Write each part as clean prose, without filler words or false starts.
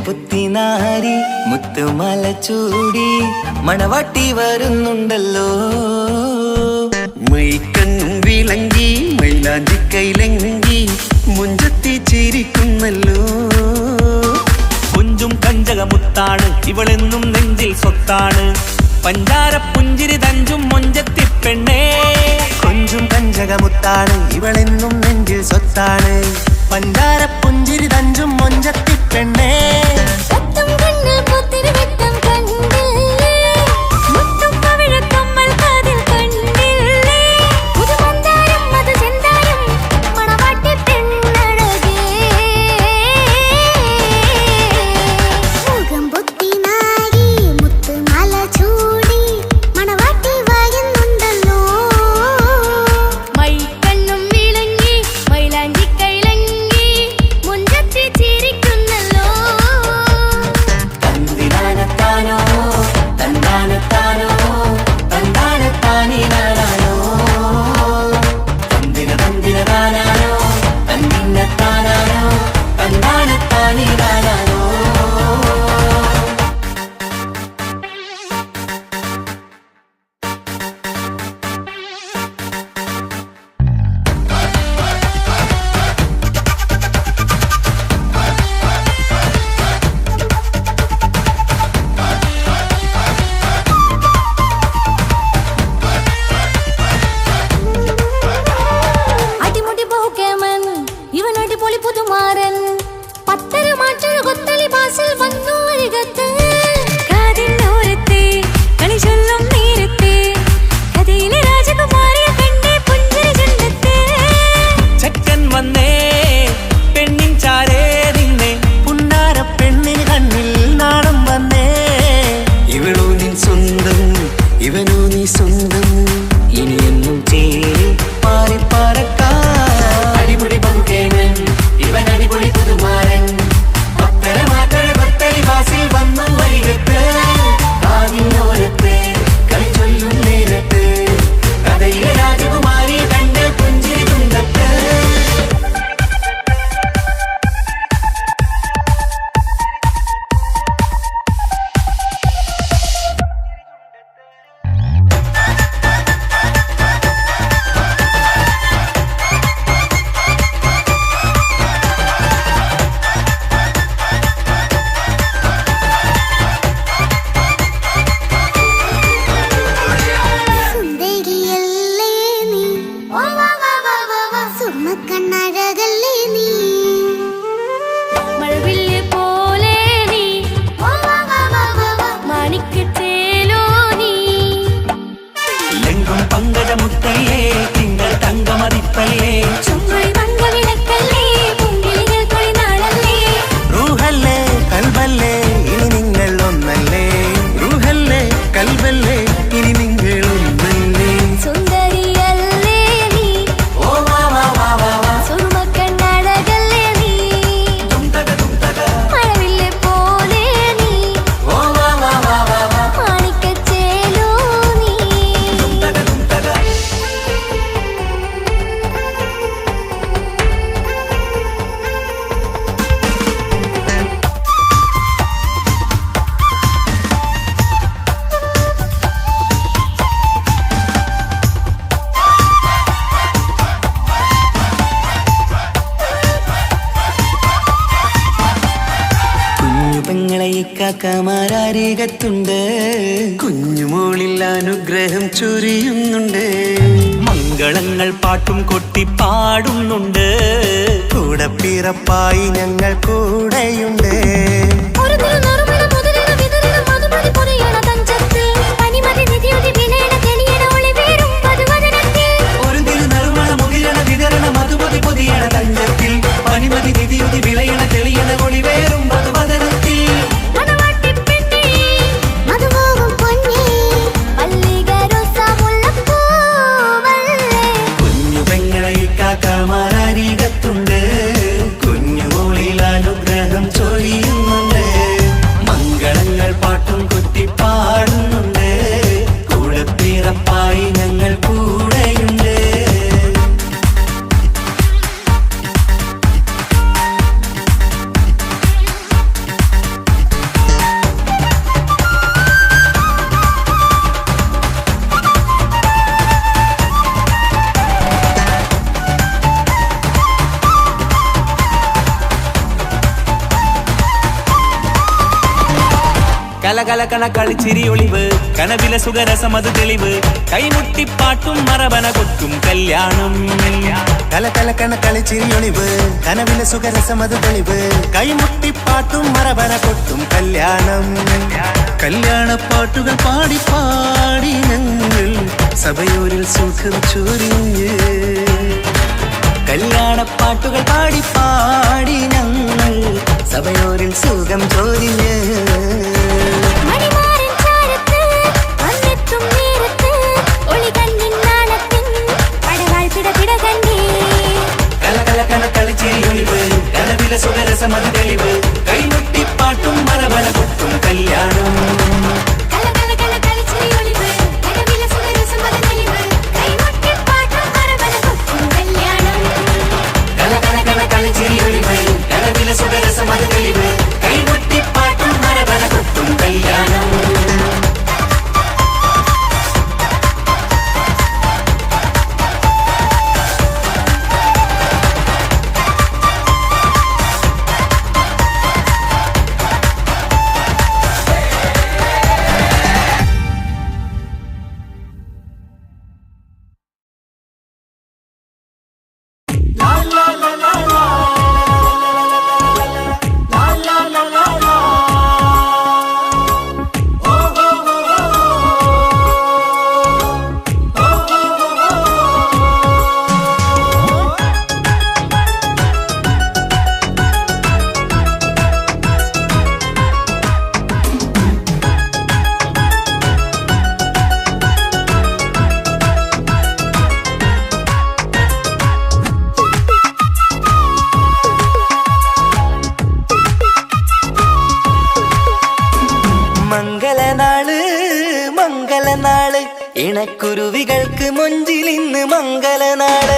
പുത്തിനാരി മുത്തുമല ചൂടി മണവാട്ടി വരുന്നുണ്ടല്ലോ. മൈക്കണ്ണും വിളങ്ങി മൈലാഞ്ചി കൈലങ്കി മുഞ്ചത്തി ചിരിക്കുന്നല്ലോ. കൊഞ്ചും കഞ്ചകമുത്താണ് ഇവളെന്നും നെഞ്ചിൽ സ്വത്താണ്. പഞ്ചാര പുഞ്ചിരി തഞ്ചും മൊഞ്ചത്തി പെണ്ണേ. കൊഞ്ചും കഞ്ചകമുത്താണ് ഇവളെന്നും നെഞ്ചിൽ സ്വത്താണ്. പഞ്ചാര പുഞ്ചിരി തഞ്ചും മൊഞ്ചത്തി പെണ്ണേ. കാക്കമാരരികത്തുണ്ട്. കുഞ്ഞുമോളിൽ അനുഗ്രഹം ചൊരിയുന്നുണ്ട്. മംഗളങ്ങൾ പാട്ടും കൊട്ടി പാടുന്നുണ്ട്. കൂടെ പിറപ്പായി ഞങ്ങൾ കൂടെയുണ്ട്. മധുമതി പൊതിയണ തഞ്ചത്തിൽ പനിമതി നിധിയുതി വിളയണ തെളിയണ ഒളിവേറും കലകലകണ കളിച്ചിരി ഒളിവ് കനവിലെ സുഖരസമത് തെളിവ് കൈമുട്ടിപ്പാട്ടും മറവന കൊട്ടും കല്യാണം കലകലകണ കളിച്ചിരി ഒളിവ് കനവിലെ സുഖരസമത് തെളിവ് കൈമുട്ടിപ്പാട്ടും മറവന കൊട്ടും കല്യാണം കല്യാണപ്പാട്ടുകൾ പാടി പാടി ഞങ്ങൾ സഭയോരിൽ സുഖം ചൊരിഞ്ഞ് കല്യാണപ്പാട്ടുകൾ പാടി പാടി ഞങ്ങൾ സഭയോരിൽ സുഖം ചൊരിഞ്ഞ് കനവിലെ സുഖരസമത് തെളിവ് കൈമുട്ടിപ്പാട്ടും മറവന കൊട്ടും കല്യാണം മംഗളനാള് ഇണക്കുരുവികൾക്ക് മൊഞ്ചിലിന്ന് മംഗളനാള്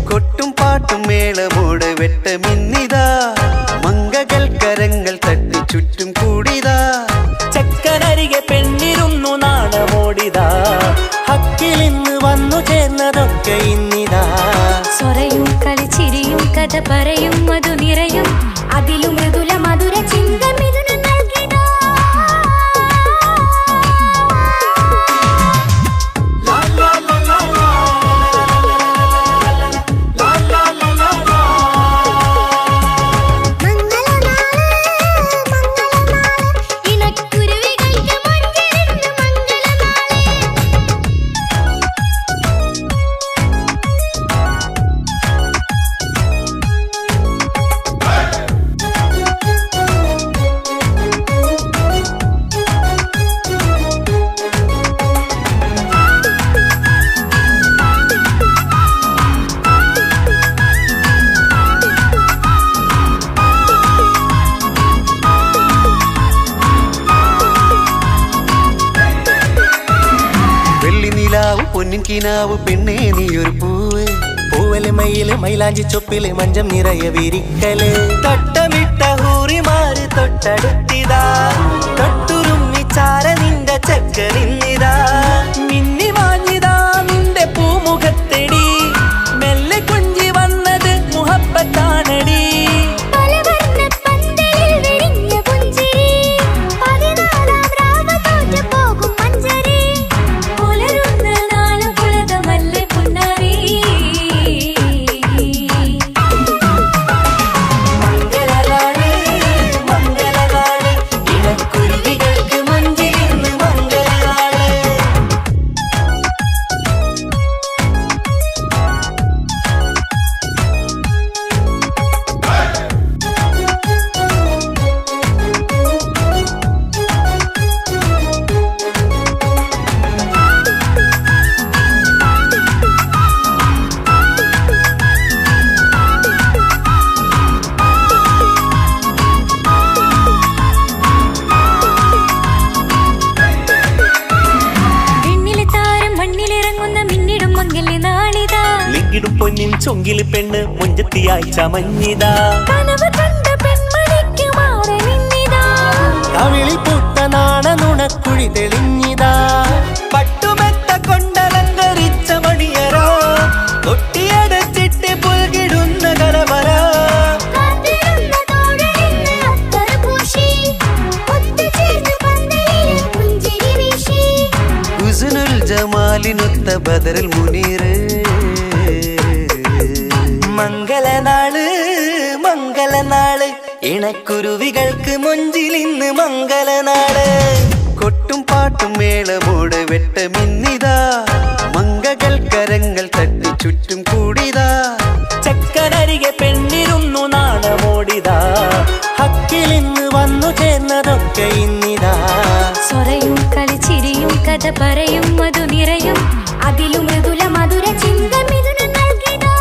കൊട്ടും പാട്ടും മേളമോട് വെട്ടമിന്നിതാ മംഗകൾ കരങ്ങൾ തട്ടി ചുറ്റും കൂടിതാ ചക്കനരികെ പെണ്ണിരുന്നു നാണമോടിതാ ഹക്കിലിന്ന് വന്നു ചേർന്നതൊക്കെ ഇന്നിതാ സ്വരയും കളിച്ചിരിയും കഥ പറയും മധു നിറയും അതിലും മൃദുല മധുര ചിന്ത മിഥുന നൽകിതാ പൊന്നിൻ കിനാവ് പെണ്ണേ നീയൊരു പൂവ് പൂവല് മയില് മൈലാഞ്ചി ചൊപ്പില് മഞ്ചം നിറയെ വിരിക്കല് തട്ടമിട്ട ഹൂറിമാര് തൊട്ടടുത്തിതാ തൊട്ടുരുമ്മി ചാര നിന്റെ ചക്കനിന്നിതാ മിന്നി മാഞ്ഞിതാ നിന്റെ പൂമുഖത്തെടി മെല്ലെ കുഞ്ചി വന്നത് മുഹബത്താണടി ിടും പൊന്നിൻ ചൊങ്കില് പെണ്ണ് മുഞ്ചത്തിയായി ചമഞ്ഞിതാ കവിളിൽ പൂത്ത നാണ നുണക്കുഴി തെളിഞ്ഞിതാ പട്ടുമെത്ത കൊണ്ടലങ്കരിച്ച മണിയറോ കൊട്ടിയടച്ചിട്ട് പുൽകിടുന്ന കലവറ കാത്തിരുന്ന തോഴലിന്ന് അത്തർ പൂശി ഒത്തുചേർന്ന് പന്തലിൽ ബദറിൽ മുനീറ്. മംഗളനാള് മംഗളനാള് ഇണക്കുരുവികൾക്ക് മൊഞ്ചിലിന്ന് മംഗളനാള്. കൊട്ടും പാട്ടും മേളമോട് വെട്ടമിന്നിതാ മംഗകൾ കരങ്ങൾ തട്ടി ചുറ്റും കൂടിതാ. ചക്കരരികെ പെണ്ണിരുന്നു നാണമോടിതാ ഹക്കിലിന്ന് വന്നു ചേർന്നതൊക്കെ ഇന്നിതാ. സ്വരയും കളിച്ചിരിയും കഥ പറയും മധു നിറയും അതിലും മൃദുല മധുര ചിന്ത മിഥുന നൽകിതാ.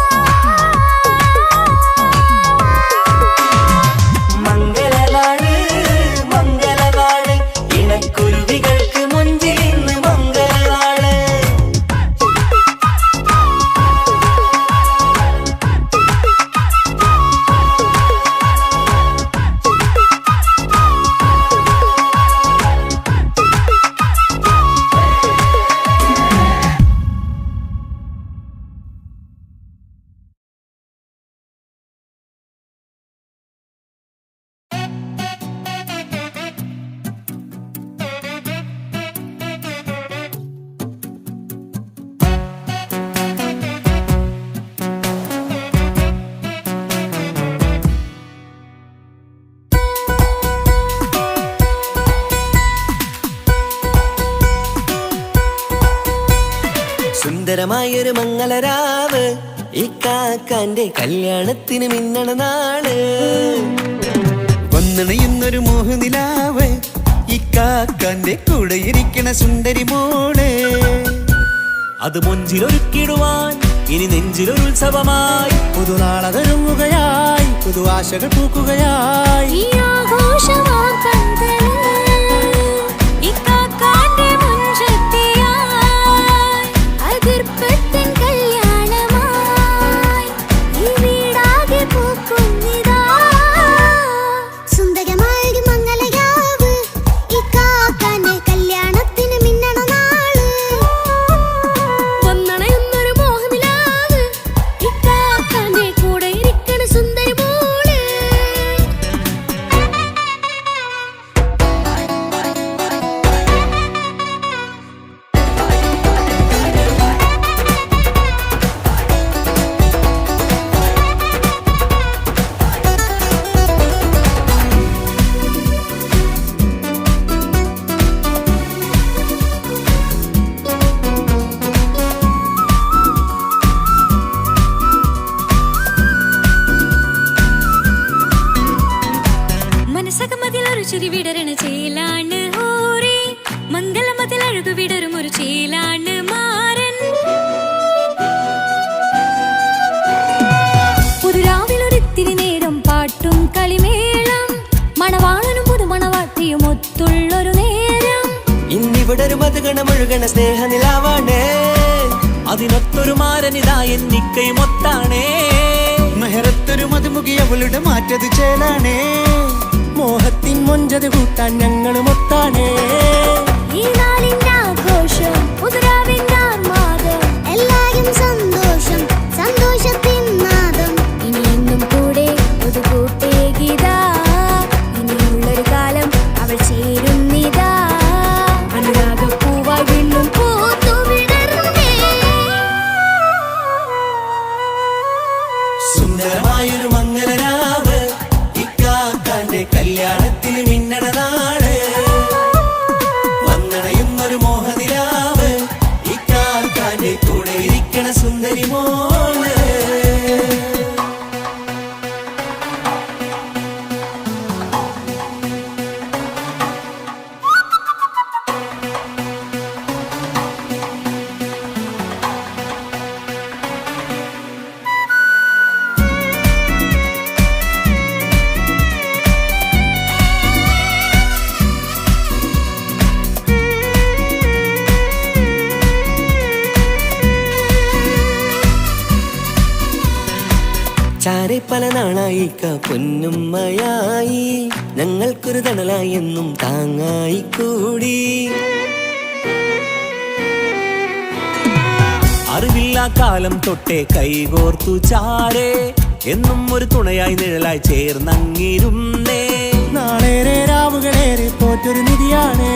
മംഗളനാള് മംഗളനാള് ഇണക്കുരുവികൾക്ക് മൊഞ്ചിലിന്ന് മംഗളനാള്. സുന്ദരമായൊരു മംഗളരാവ് ഇക്കാക്കാന്റെ കല്യാണത്തിന് മിന്നണ നാള്. വന്നണയുന്നൊരു മോഹനിലാവ് ഇക്കാക്കാന്റെ കൂടെ ഇരിക്കണ സുന്ദരി മോള്. അത് മൊഞ്ചിലൊരുക്കിടുവാൻ ഇനി നെഞ്ചിലൊരുത്സവമായി പുതുനാളതൊരുങ്ങുകയായി പുതു ആശകൾ പൂക്കുകയായി. ഈ ആഘോഷമാം പന്തലിൽ ഇക്കാക്കാന്റെ മുൻചെത്തിയായി അതിർപ്പത്തിൻ കല്യാണമായി ഈ വീടാകെ പൂക്കുന്നിതാ. സുന്ദരമായൊരു മംഗളരാവ് ഇക്കാക്കാന്റെ കല്യാണത്തിന് മിന്നണ നാള്. വന്നണയുന്നൊരു മോഹനിലാവ് ഇക്കാക്കാന്റെ കൂടെ ഇരിക്കണ സുന്ദരി മോള്. മനസ്സകമതിലൊരു ചിരി വിടരണ ചേലാണ് ഹോറി മംഗളമതിൽ അഴകു വിടരും ഒരു ചേലാണ് മാരൻ. പുതുരാവിലൊരിത്തിരി നേരം പാട്ടും കളിമേളം മണവാളനും പുതുമണവാട്ടിയും ഒത്തുള്ളൊരു നേരം. ഇന്നിവിടെ ഒരു മധുഗണമൊഴുകണ സ്നേഹനിലാവാണ്. അതിനൊത്തൊരു മാരനിതാ എന്നിക്കയും ഒത്താണേ. മെഹറത്തൊരു മധുമുഖി അവളുടെ മാറ്റത് ചേലാണേ. മോഹത്തിൻ മൊഞ്ചത് കൂട്ടാൻ ഞങ്ങളും ഒത്താണേ. ഈ നാളിന്റെ ആഘോഷം പുതുരാവിന്റെ ആർമാദം എല്ലാരും സന്തോഷം സന്തോഷത്തിൻ നാദം. ഇനി എന്നും കൂടെ ഒരു കൂട്ടേകിതാ ഇനിയുള്ളൊരു കാലം അവൾ ചേരുന്നിതാ. അനുരാഗപ്പൂവായി വീണ്ടും പൂത്തു വിടർന്നേ. സുന്ദരമായൊരു മംഗളരാവ് ഇക്കാക്കാന്റെ കല്യാണത്തിന് മിന്നണ നാള്. വന്നണയുന്നൊരു മോഹനിലാവ് ഇക്കാക്കാന്റെ കൂടെ ഇരിക്കണ സുന്ദരി മോള്. ചാരെ പല നാളായി പൊന്നുമ്മയായി ഞങ്ങൾക്കൊരു തണലായി എന്നും താങ്ങായി കൂടി. അറിവില്ലാ കാലം തൊട്ടേ കൈകോർത്തു ചാരേ എന്നും ഒരു തുണയായി നിഴലായി ചേർന്നങ്ങിരുന്നേ. നാളേറെ രാവുകളേറെ പോറ്റൊരു നിധിയാണേ.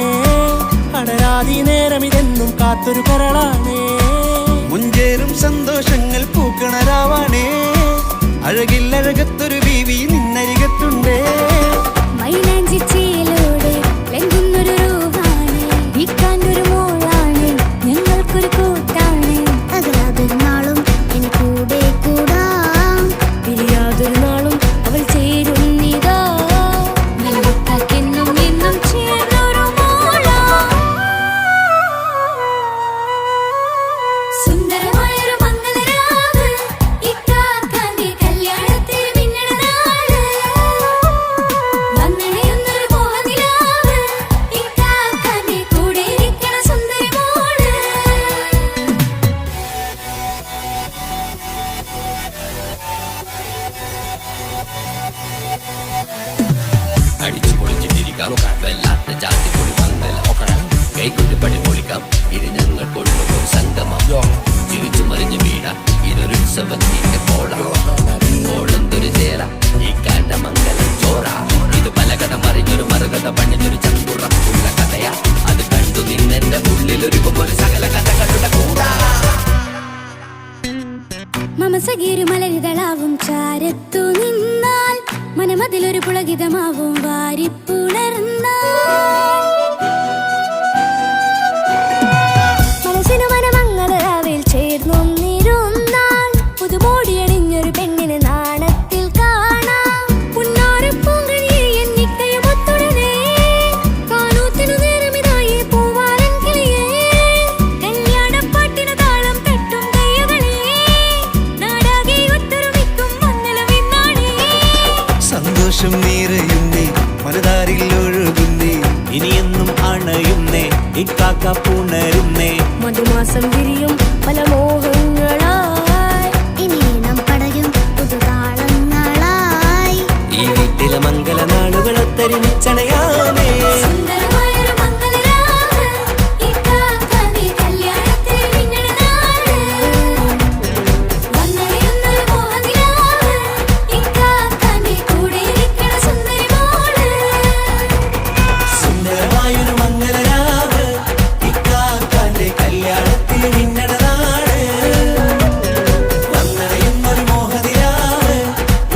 അടരാതി നേരം ഇതെന്നും കാത്തൊരു കരളാണേ. സന്തോഷങ്ങൾ പൂക്കണരാവാണേ അഴകിൽ അഴകത്തൊരു ബീവി നിന്നരികത്തുണ്ടേ മൈലാഞ്ചി ചേലോടെ ലംഘുന്നൊരു രൂപാണ് വിക്കാണ്ടൊരു മോളാണ് ഞങ്ങൾക്കൊരു കൂട്ടാണ് അകലാതൊരു നാളും ഇനി കൂടെ കൂടാം പിരിയാതൊരു നാളും അവൾ ചേരുന്നിതാ നൽകെന്നും എന്നും ചേർന്നൊരു മോളാ സുന്ദരമായൊരു മംഗളരാവ് ഇക്കാക്കാന്റെ കല്യാണത്തിന് മിന്നണ നാള് വന്നണയുന്നൊരു മോഹനിലാവ് ഇക്കാക്കാന്റെ കൂടെ ഇരിക്കണ സുന്ദരി മോള് അടിച്ചു പൊളിച്ചിട്ടിരിക്കാം വല്ലാത്ത ജാതി പൊളി മംഗല ഓക്കണം കൈകൊണ്ട് പണി പൊളിക്കാം ഇത് ഞങ്ങൾ കൊണ്ടുപോകും സംഗമം ചിരിച്ചു മറിഞ്ഞു വീഴാം ഇതൊരു ഉത്സവത്തിന്റെ കോളന്തൊരു ചേര ഈ കാണ്ട മംഗലം ചോറ ഇത് പലകഥ മറിഞ്ഞൊരു മറുകഥ പണിഞ്ഞൊരു ചങ്കുറപ്പുള്ള കഥയാ അത് കണ്ടു നിന്നെന്റെ ഉള്ളിലൊരുക്കുമ്പോൾ സകല കഥകളുടെ കൂടാ മമസഗീരു മലരിതളാവും ചാരത്തു നിന്നാൽ മനമതിലൊരു പുളകിതമാവും വാരിപ്പുണർന്നാൽ മനസ്സിനു മനമംഗളരാവിൽ ചേർന്നൊന്നിരുന്നാൽ പുതുമോടിയണിഞ്ഞൊരു പെണ്ണിന് നാണത്തിൽ കാണാം പുന്നാരപ്പൂങ്കനിയെ എന്നിക്കയും ഒത്തുടനെ കാനൂത്തിനു നേരമിതായി പൂവാലൻ കിളിയേ കല്യാണപ്പാട്ടിന് താളം തട്ടും കയ്യുകളെ നാടാകെ ഒത്തൊരുമിക്കും മംഗളമെന്നാണേ സന്തോഷം നിറയുന്നേ മനതാരിൽ ഒഴുകുന്നേ ഇനിയെന്നും അണയുന്നേ ഇക്കാക്ക പുണരുന്നേ മധുമാസം വിരിയും പല മോഹങ്ങളായി ഇനി നാം പടരും പുതുതാളങ്ങളായി ഈ വീട്ടിലെ മംഗല നാളുകളൊത്തരിച്ചണയാമേ സുന്ദരമായൊരു മംഗളരാവ് ഇക്കാക്കാന്റെ കല്യാണത്തിന് മിന്നണ നാള് വന്നണയുന്നൊരു മോഹനിലാവ് ഇക്കാക്കാന്റെ കൂടെ ഇരിക്കണ സുന്ദരി മോള് സുന്ദരമായൊരു മംഗളരാവ് ഇക്കാക്കാന്റെ കല്യാണത്തിന് മിന്നണ നാട് വന്നറിയുന്നൊരു മോഹനിലാവ്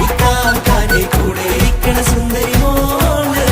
ഇക്കാക്കാന്റെ കൂടെ ഇരിക്കണ സുന്ദരി മോള്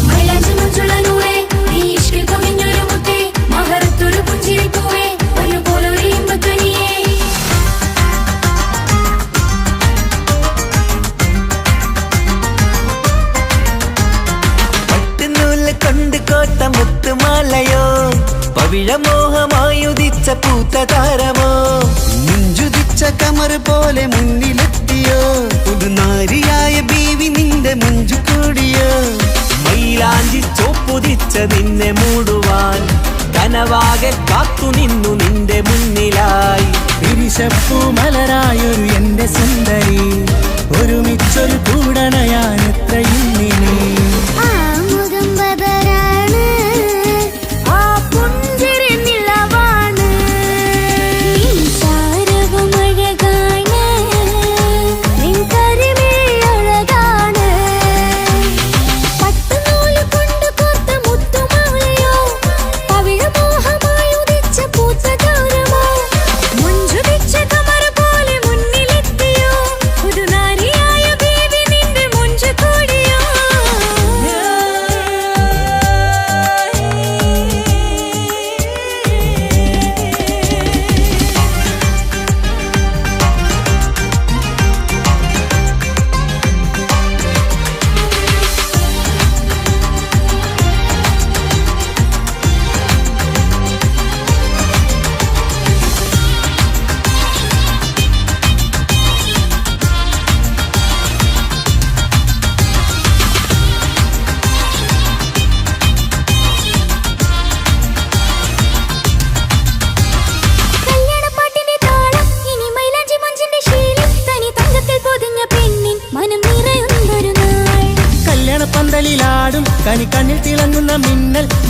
മൈലാഞ്ചി മുഞ്ചുള്ള നൂറേ നീ ഇഷ്കിൽ കവിഞ്ഞൊരു മുത്തേ മഹരത്തൊരു പുഞ്ചിരിപ്പൂവേ ഒരുപോലൊരു ഇമ്പത്വനിയേ പട്ടുനൂല് കൊണ്ട് കോട്ട മുത്തുമാലയോ പവിഴമോഹമായുദിച്ച പൂത്ത താരമോ മുഞ്ചുതിച്ച കമർ പോലെ മുന്നിലെത്തിയോ പുതുനാരിയായ ബീവി നിന്റെ മുഞ്ചു കൂടിയോ മൈലാഞ്ചി ചോപ്പുതിച്ച നിന്നെ മൂടുവാൻ കനവാകെ കാത്തു നിന്നു നിന്റെ മുന്നിലായി വിരിശപ്പൂ മലരായൊരു എന്റെ സുന്ദരി ഒരുമിച്ചൊരു കൂടണയാൻ എത്രയും നിനി ആ മുഖം ബദരാണ് ആ പുഞ്ചിരി നിലവാണ് നീ സാരവും അഴകാണ് നിൻ കരിമിഴി അഴകാണ് പട്ടുനൂല് കൊണ്ട് കോർത്ത മുത്തുമാലയോ പവിഴമോഹമായി ഉദിച്ച പൂത്ത താരമോ മുഞ്ചുതിച്ച കമർ പോലെ മുന്നിലെത്തിയോ പുതുനാരിയായ ബീവി നിന്റെ മുഞ്ചു കൂടിയോ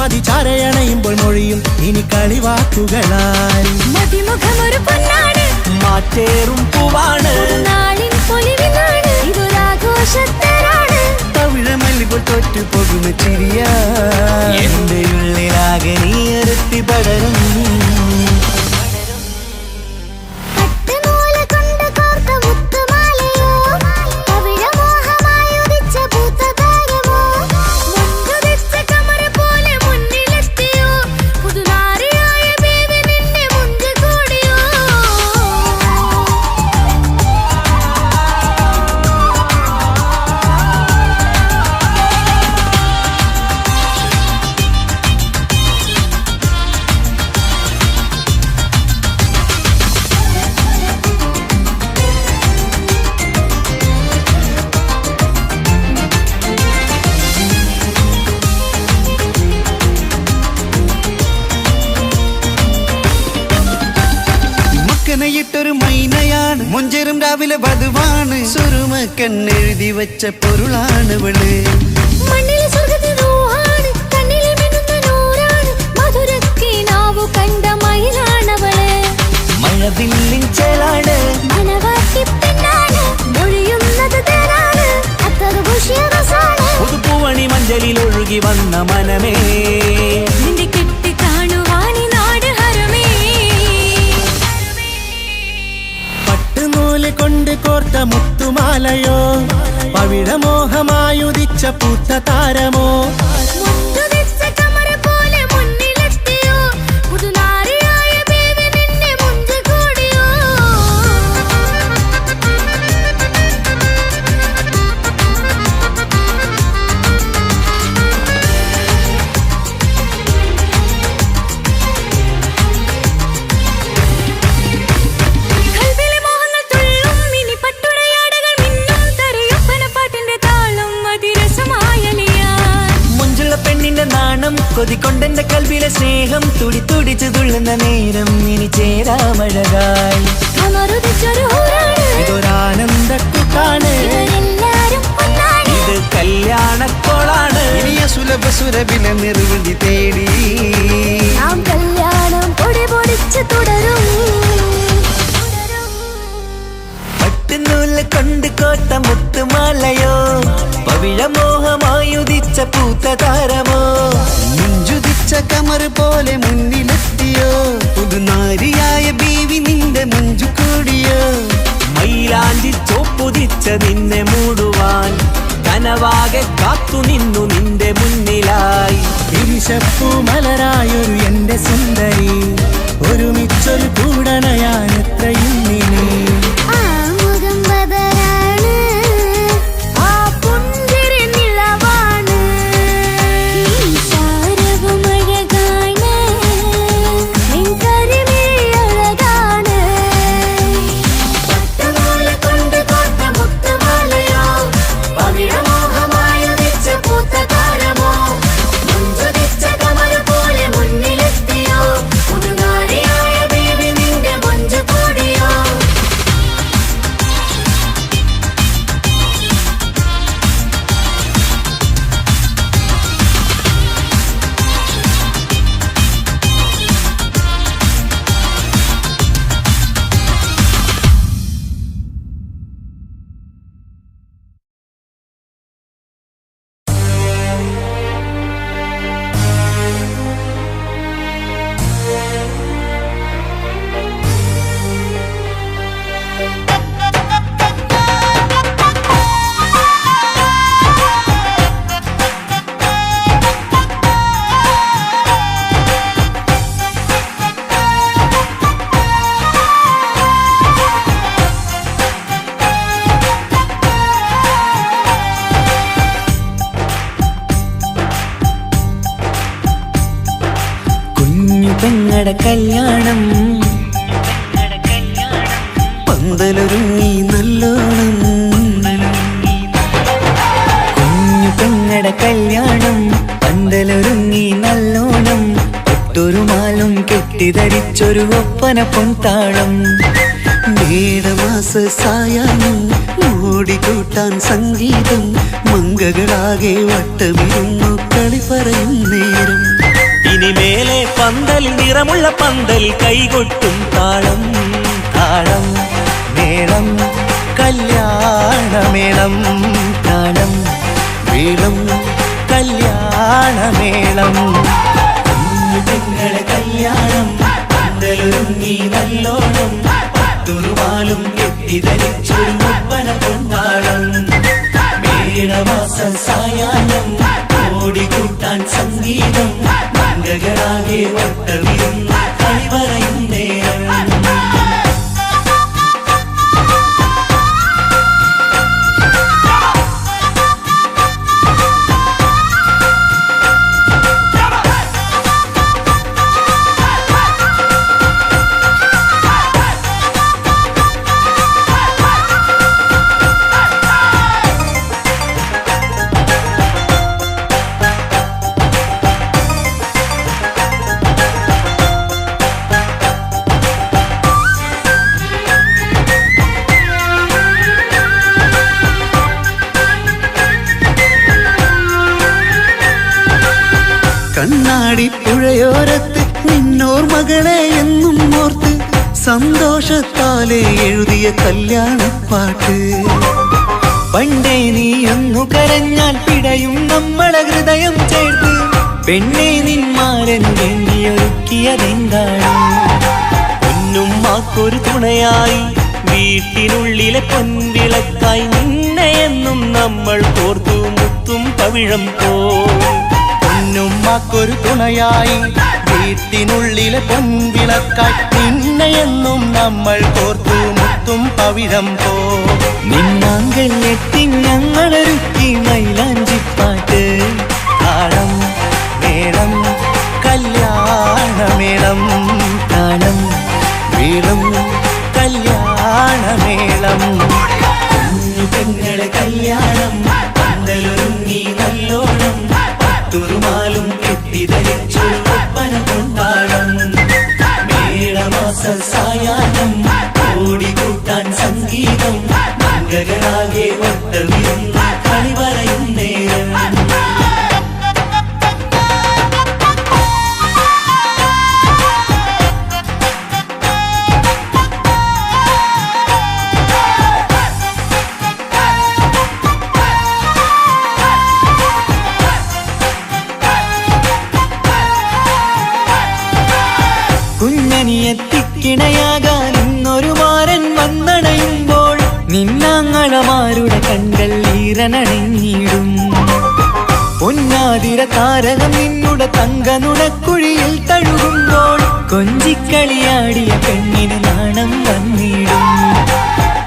മതിചാരയണയുമ്പോൾ മൊഴിയും ഇനി കളിവാക്കുകളാൽ. മതിമുഖമൊരു പൊന്നാണ്, മാറ്റേറും പൂവാണ്, നാളിൻ പൊലിവിനാണ്, ഇതൊരാഘോഷത്തരാണ്. തവിഴമല്ലിപ്പോൾ തോറ്റു പോകുന്ന ചിരിയ എന്റെ ഉള്ളിലാകെ നീയറുത്തി പടരും. ൊരു മൈനയാണ്, മൊഞ്ചരും രാവിലെ വധുവാണ്, സുറുമക്കണ്ണെഴുതി വെച്ച പൊരുളാണ് ഇവള്. മണ്ണിലെ സ്വർഗ്ഗത്തിലൂഹാണ്, കണ്ണിലെ മിന്നുന്ന നൂറാണ്, മധുരക്കിനാവു കണ്ട മയിലാണവള്. മഴവില്ലിൻ ചേലാണ്, മണവാട്ടി പെണ്ണാണ്, മൊഴിയുന്നത് തേനാണ്, അത്തറ് പൂശിയ റസാണ്. പുതുപ്പൂവണി മഞ്ചലിൽ ഒഴുകി വന്ന മനമേ, നിന്റെ കെട്ടി കാണുവാനി നാട് ഹരമേ. പട്ടുനൂല് കൊണ്ട് കോർത്ത മുത്തുമാലയോ, പവിഴമോഹമായുദിച്ച പൂത്ത താരമോ, മുത്തുതിച്ച കമറ പോലെ മുന്നിലെത്തിയോ, പുതുനാരിയായ ബേബി നിന്നെ മുഞ്ചു കൂടിയോ. കൽവിലെ മോഹങ്ങൾ തുള്ളും, ഇനി പട്ടുടയാടകൾ മിന്നും, തരയൊപ്പന പാട്ടിന്റെ താളം അതിരസമായലിയാൻ. മുഞ്ചുള്ള പെണ്ണിന്റെ നാണം കൊതിക്കൊണ്ടെന്റെ കൽവിലെ സ്നേഹം തുടി തുടിച്ചു തുള്ളുന്ന നേരം ഇനി ചേരാമഴകായി. അമറുദിച്ചൊരു ഹൂറാണ്, ഇതൊരാനന്ദക്കുട്ടാണ്. ഇവരെല്ലാരും ഒന്നാണ്. ഇത് കല്യാണക്കോളാണ്, ഇനിയ സുലഭ സുരഭില നിർവൃതി തേടി നാം കല്യാണം പൊടി പൊടിച്ച് തുടരും. പട്ടുനൂല് കൊണ്ട് കോത്ത മുത്തുമാലയോ, പവിഴമോഹമായുദിച്ച പൂത്ത താരമോ, മുഞ്ചുതിച്ച കമർ പോലെ മുന്നിലെത്തിയോ, പുതുനാരിയായ ബീവി നിന്റെ മുഞ്ചു കൂടിയോ. മൈലാഞ്ചി ചോപ്പുതിച്ച നിന്നെ മൂടുവാൻ കനവാകെ കാത്തു നിന്നു നിന്റെ മുന്നിലായി. വിരിശപ്പൂ മലരായൊരു എന്റെ സുന്ദരി, ഒരുമിച്ചൊരു കൂടണയാൻ എത്രയും നീ. ആ മുഖം ബദറാണ്, ആ പുഞ്ചിരി നിലവാണ്, ഈ സാരവും അഴകാണ്, നിൻ കരിമിഴി അഴകാണ്. പട്ടുനൂല് കൊണ്ട് കോർത്ത മുത്തുമാലയോ, പവിഴമോഹമായുദിച്ച പൂത്ത താരമോ, മുഞ്ചുതിച്ച കമർ പോലെ മുന്നിലെത്തിയോ, പുതുനാരിയായ ബേബി നിന്റെ മുഞ്ചു കൂടിയോ. പെങ്ങടെ കല്യാണം പന്തലൊരുങ്ങി നല്ലോണം, കുഞ്ഞു പെങ്ങടെ കല്യാണം പന്തലൊരുങ്ങി നല്ലോണം, ഒട്ടൊരു മാലും കെട്ടിധരിച്ചൊരു ഒപ്പന പൊൻതാളം. മേടമാസ സായാഹ്നം ഓടിക്കൂട്ടാൻ സംഗീതം, മംഗകളാകെ വട്ടമിരുന്നു കളി പറയും നേരം. ഇനിമേലെ പന്തൽ നിറമുള്ള പന്തൽ കൈകൊട്ടും താളം താളം മേളം കല്യാണമേളം താളം മേളം കല്യാണമേളം. പെങ്ങളെ കല്യാണം പന്തലൊരുങ്ങി നല്ലോണം തുറുമാലും കെട്ടിധരിച്ചൊരു ഒപ്പന കൊണ്ടാടം. മേടമാസ സായാഹ്നം ഓടിക്കൂട്ടാൻ സംഗീതം മംഗളാകെ വട്ടവിരുന്ന കളിവറയും നേരം. കണ്ണാടി പുഴയോരത്ത് നിന്നോർ മകളെ എന്നും ഓർത്ത് സന്തോഷത്താലെ എഴുതിയ കല്യാണപ്പാട്ട്. പണ്ടേ നീ ഒന്നു കരഞ്ഞാൽ പിടയും നമ്മളെ ഹൃദയം ചേർത്ത് പെണ്ണെ നിന്മാരൻ എണ്ണിയൊരുക്കിയതെന്താണ്? പൊന്നുമ്മാക്കൊരു തുണയായി വീട്ടിനുള്ളിലെ പൊൻവിളക്കായി നിന്നെ എന്നും നമ്മൾ കോർത്തു മുത്തും പവിഴം പോ. പൊന്നുമ്മക്കൊരു തുണയായി വീട്ടിനുള്ളിലെ പൊൻവിളക്കായി നിന്നെയെന്നും നമ്മൾ കോർത്തു മുത്തും പവിഴം പോ. നിന്നാങ്കൾ എത്തി ഞങ്ങളൊരുക്കി മൈലാഞ്ചിപ്പാട്ട് താളം മേളം കല്യാണമേളം താളം മേളം കല്യാണമേളം. പെങ്ങളെ കല്യാണം പന്തലൊരുങ്ങി നല്ലോണം തുറുമാലും കെട്ടിധരിച്ചൊരു ഒപ്പന കൊണ്ടാടം. മേടമാസ സായാഹ്നം ഓടിക്കൂട്ടാൻ സംഗീതം മംഗളാകെ വട്ടവിരുന്ന കളിവറയും നേരം. കുഞ്ഞനിയെത്തിക്കിണയാകാൻ ഇന്നൊരു മാരൻ വന്നണയുമ്പോൾ നിന്നാങ്ങളമാരുടെ കണ്ടൽ ഈറനണിഞ്ഞിടും. പൊന്നാതിര താരകം നിന്നുടെ തങ്കനുടക്കുഴിയിൽ തഴുകുമ്പോൾ കൊഞ്ചിക്കളിയാടിയ പെണ്ണിന് നാണം വന്നിടും.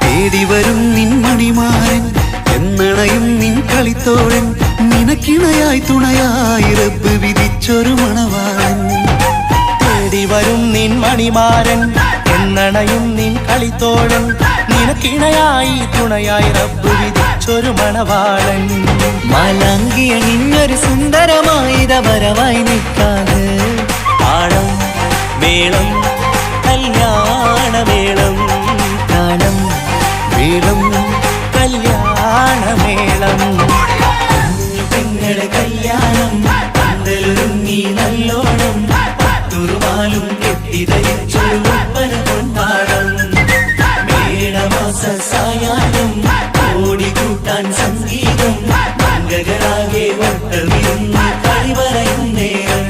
തേടി വരും നിൻ മണിമാരൻ എന്നണയും നിൻ കളിത്തോഴൻ നിനക്കിണയായി തുണയായി റബ്ബ് വിധിച്ചൊരു മണവാളൻ. തേടി വരും നിൻ മണിമാരൻ എന്നണയും നിൻ കളിത്തോഴൻ നിനക്കിണയായി തുണയായി റബ്ബ് വിധിച്ചൊരു മണവാളൻ. മാലാങ്കിയ നിന്നൊരു സുന്ദരമായിത വരവായി നിൽക്കാതെ താളം മേളം കല്യാണമേളം താളം മേളം കല്യാണമേളം. പെങ്ങളെ കല്യാണം പന്തലൊരുങ്ങി നല്ലോണം തുറുമാലും കെട്ടിധരിച്ചൊരു ഒപ്പന കൊണ്ടാടം. മേടമാസ സായാഹ്നം ഓടിക്കൂട്ടാൻ സംഗീതം മംഗളാകെ വട്ടവിരുന്ന കളിവറയും നേരം.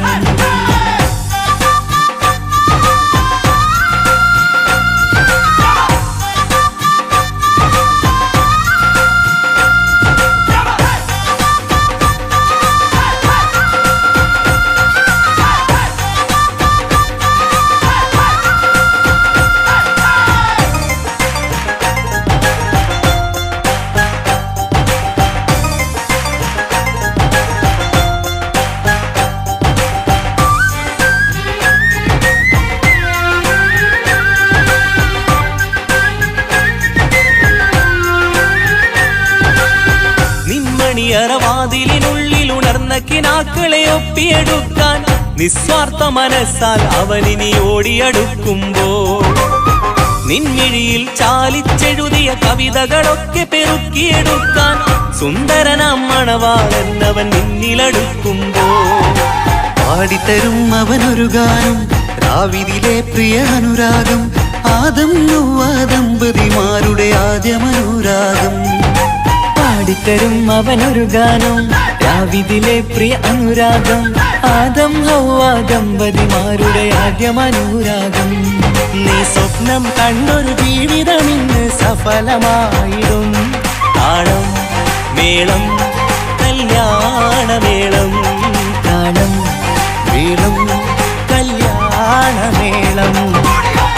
വാതിലിനുള്ളിൽ ഉണർന്ന കിനാക്കളെ ഒപ്പിയെടുക്കാൻ നിസ്വാർത്ഥ മനസ്സാൽ അവനിനി ഓടിയടുക്കുമ്പോൾ നിൻമിഴിയിൽ ചാലിച്ചെഴുതിയ കവിതകളൊക്കെ പെറുക്കിയെടുക്കാൻ സുന്ദരനാം മണവാളൻ അവൻ നിന്നിലടുക്കുമ്പോൾ പാടിത്തരും അവനൊരു ഗാനം രാവിതിലെ പ്രിയ അനുരാഗം ആദം നൊവ്വ ദമ്പതിമാരുടെ ആദ്യമനുരാഗം പാടിത്തരും അവനൊരു ഗാനം രാവിതിലെ പ്രിയ അനുരാഗം ആദം ഹവ്വ ദമ്പതിമാരുടെ ആദ്യമനുരാഗം നീ സ്വപ്നം കണ്ടൊരു ജീവിതം ഇന്ന് സഫലമായിടും താളം മേളം കല്യാണമേളം താളം മേളം കല്യാണമേളം